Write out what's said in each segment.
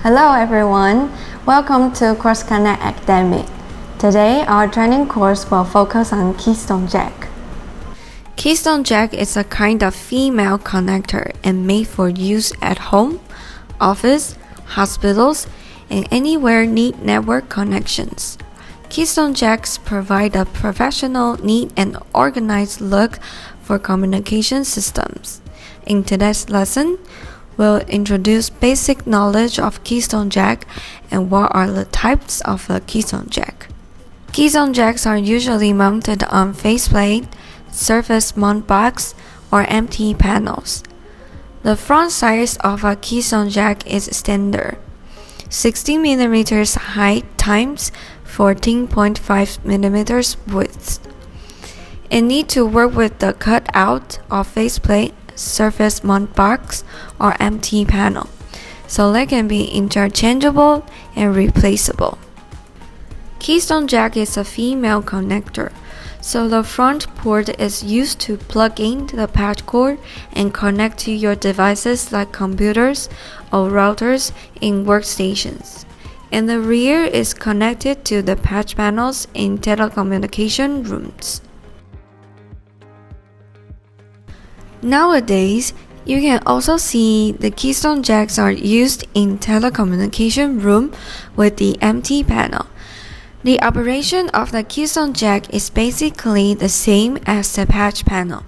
Hello everyone, welcome to CRXConnect Academy. Today our training course will focus on Keystone jack. Keystone jack is a kind of female connector and made for use at home, office, hospitals, and anywhere need network connections. Keystone jacks provide a professional, neat, and organized look for communication systems. In today's lesson, we'll introduce basic knowledge of Keystone jack and what are the types of a Keystone jack. Keystone jacks are usually mounted on faceplate, surface mount box, or empty panels. The front size of a Keystone jack is standard, 60 mm height times 14.5 mm width. It needs to work with the cutout of faceplate, surface mount box, or empty panel, so they can be interchangeable and replaceable. Keystone jack is a female connector, so the front port is used to plug in the patch cord and connect to your devices like computers or routers in workstations. And the rear is connected to the patch panels in telecommunication rooms. Nowadays, you can also see the Keystone jacks are used in telecommunication room with the empty panel. The operation of the Keystone jack is basically the same as the patch panel.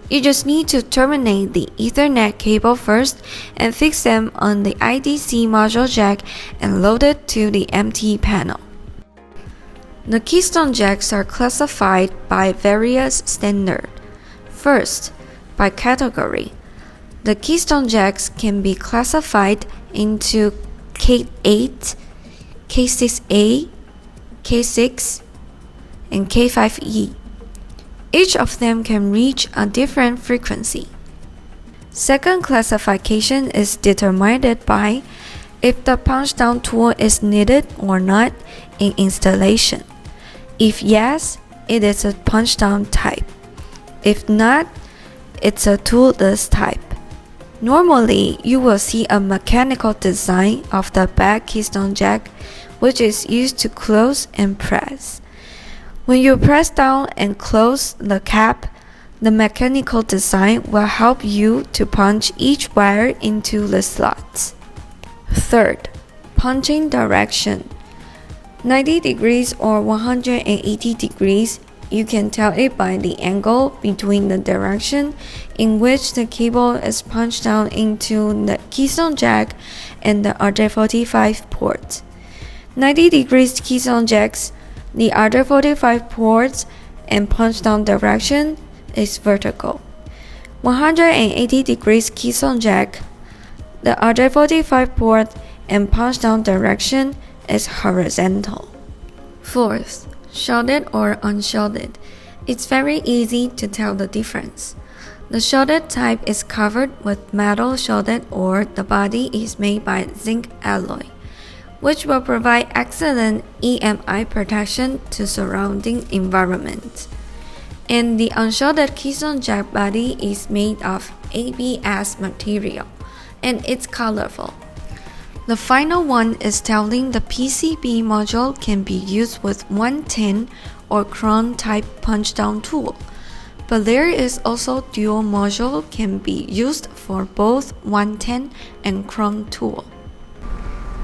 You just need to terminate the Ethernet cable first and fix them on the IDC module jack and load it to the empty panel. The Keystone jacks are classified by various standards. First, by category. The Keystone jacks can be classified into K8, K6A, K6, and K5E. Each of them can reach a different frequency. Second classification is determined by if the punch-down tool is needed or not in installation. If yes, it is a punch-down type. If not, it's a toolless type. Normally, you will see a mechanical design of the back Keystone jack, which is used to close and press. When you press down and close the cap, the mechanical design will help you to punch each wire into the slots. Third, punching direction. 90 degrees or 180 degrees. You can tell it by the angle between the direction in which the cable is punched down into the Keystone jack and the RJ45 port. 90 degrees Keystone jacks, the RJ45 ports and punch down direction is vertical. 180 degrees Keystone jack, the RJ45 port and punch down direction is horizontal. Fourth, shielded or unshielded. It's very easy to tell the difference. The shielded type is covered with metal shielded or the body is made by zinc alloy, which will provide excellent EMI protection to surrounding environment. And the unshielded Keystone jack body is made of ABS material and it's colorful. The final one is telling the PCB module can be used with 110 or chrome type punch-down tool, but there is also dual module can be used for both 110 and chrome tool.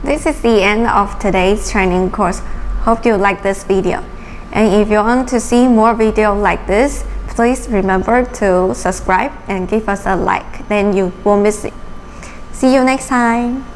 This is the end of today's training course. Hope you like this video. And if you want to see more videos like this, please remember to subscribe and give us a like, then you won't miss it. See you next time.